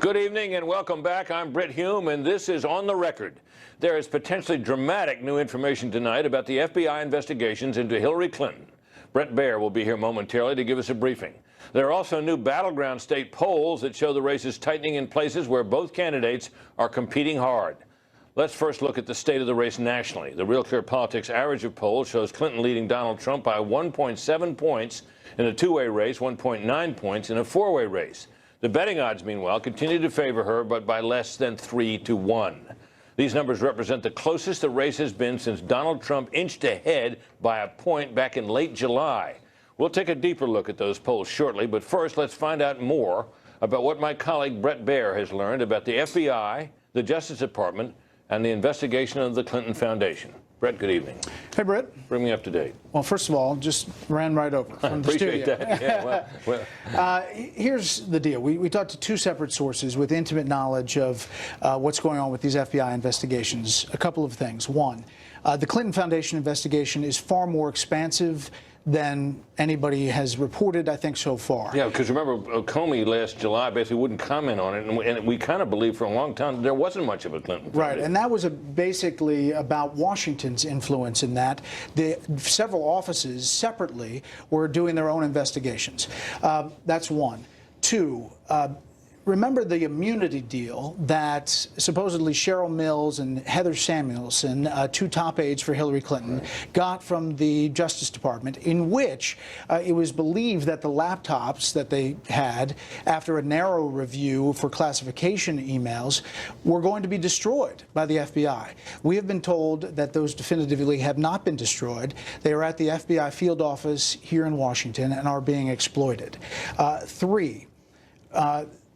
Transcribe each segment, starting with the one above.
Good evening and welcome back. I'm Britt Hume, and this is On the Record. There is potentially dramatic new information tonight about the FBI investigations into Hillary Clinton. Bret Baier will be here momentarily to give us a briefing. There are also new battleground state polls that show the race is tightening in places where both candidates are competing hard. Let's first look at the state of the race nationally. The Real Clear Politics average of polls shows Clinton leading Donald Trump by 1.7 points in a two-way race, 1.9 points in a four-way race. The betting odds, meanwhile, continue to favor her, but by less than 3-1. These numbers represent the closest the race has been since Donald Trump inched ahead by a point back in late July. We'll take a deeper look at those polls shortly, but first let's find out more about what my colleague Bret Baier has learned about the FBI, the Justice Department, and the investigation of the Clinton Foundation. Bret, good evening. Hey, Britt. Bring me up to date. Well, first of all, just ran right over from the studio. Appreciate that. Yeah, well. Here's the deal. We talked to two separate sources with intimate knowledge of what's going on with these FBI investigations. A couple of things. One, the Clinton Foundation investigation is far more expansive than anybody has reported, I think, so far. Yeah, because remember, Comey last July basically wouldn't comment on it, and we kind of believed for a long time there wasn't much of a Clinton Foundation. Right, and that was basically about Washington's influence in that. Several offices separately were doing their own investigations. That's one. Two, remember the immunity deal that supposedly Cheryl Mills and Heather Samuelson, two top aides for Hillary Clinton, got from the Justice Department, in which it was believed that the laptops that they had, after a narrow review for classification emails, were going to be destroyed by the FBI. We have been told that those definitively have not been destroyed. They are at the FBI field office here in Washington and are being exploited. Three,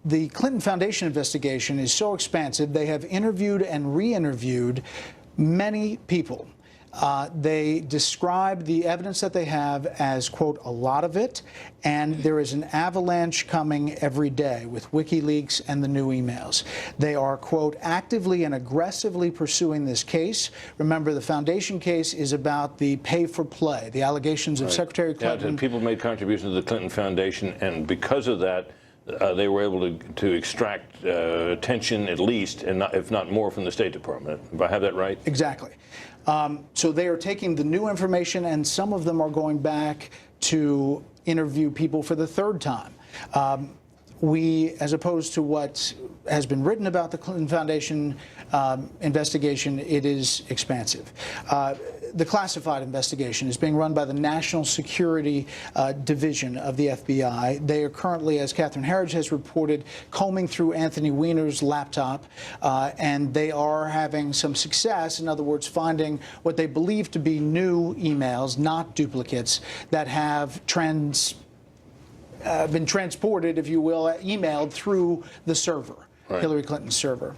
the Clinton Foundation investigation is so expansive, they have interviewed and re-interviewed many people. They describe the evidence that they have as, quote, a lot of it, and there is an avalanche coming every day with WikiLeaks and the new emails. They are, quote, actively and aggressively pursuing this case. Remember, the Foundation case is about the pay for play, the allegations of Secretary Clinton. Yeah, people made contributions to the Clinton Foundation, and because of that, they were able to extract attention, at least, and not, if not more, from the State Department. Do I have that right? Exactly. So they are taking the new information, and some of them are going back to interview people for the third time. As opposed to what has been written about the Clinton Foundation investigation, it is expansive. The classified investigation is being run by the National Security Division of the FBI. They are currently, as Catherine Herridge has reported, combing through Anthony Weiner's laptop, and they are having some success, in other words, finding what they believe to be new emails, not duplicates, that have been transported, if you will, emailed through the server, right. Hillary Clinton's server.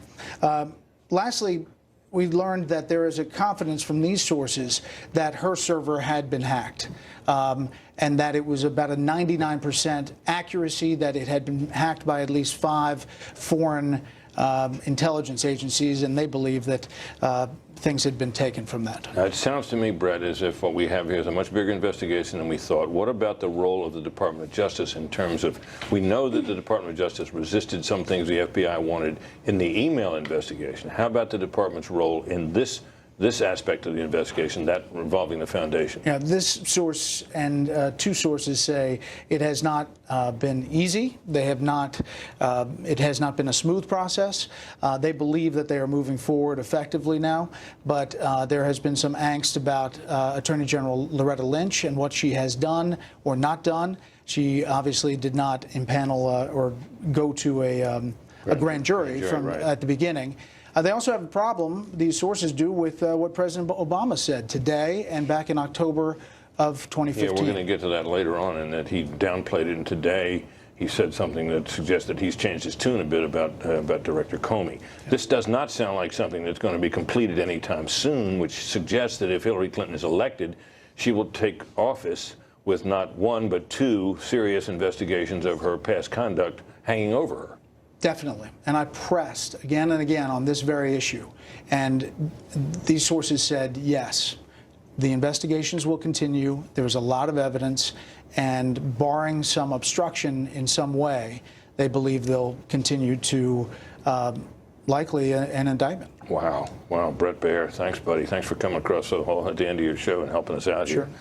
Lastly, we've learned that there is a confidence from these sources that her server had been hacked, and that it was about a 99% accuracy, that it had been hacked by at least 5 foreign intelligence agencies, and they believe that things had been taken from that. Now, it sounds to me, Bret, as if what we have here is a much bigger investigation than we thought. What about the role of the Department of Justice in terms of, we know that the Department of Justice resisted some things the FBI wanted in the email investigation. How about the department's role in this aspect of the investigation, that involving the Foundation? Yeah, this source and two sources say it has not been easy. They have not. It has not been a smooth process. They believe that they are moving forward effectively now, but there has been some angst about Attorney General Loretta Lynch and what she has done or not done. She obviously did not impanel or go to a grand jury at the beginning. They also have a problem, these sources do, with what President Obama said today and back in October of 2015. Yeah, we're going to get to that later on, and that he downplayed it, and today he said something that suggests that he's changed his tune a bit about Director Comey. Yeah. This does not sound like something that's going to be completed anytime soon, which suggests that if Hillary Clinton is elected, she will take office with not one but 2 serious investigations of her past conduct hanging over her. Definitely. And I pressed again and again on this very issue. And these sources said, yes, the investigations will continue. There's a lot of evidence. And barring some obstruction in some way, they believe they'll continue to likely an indictment. Wow. Wow. Brett Baer, thanks, buddy. Thanks for coming across at the end of your show and helping us out Sure. here.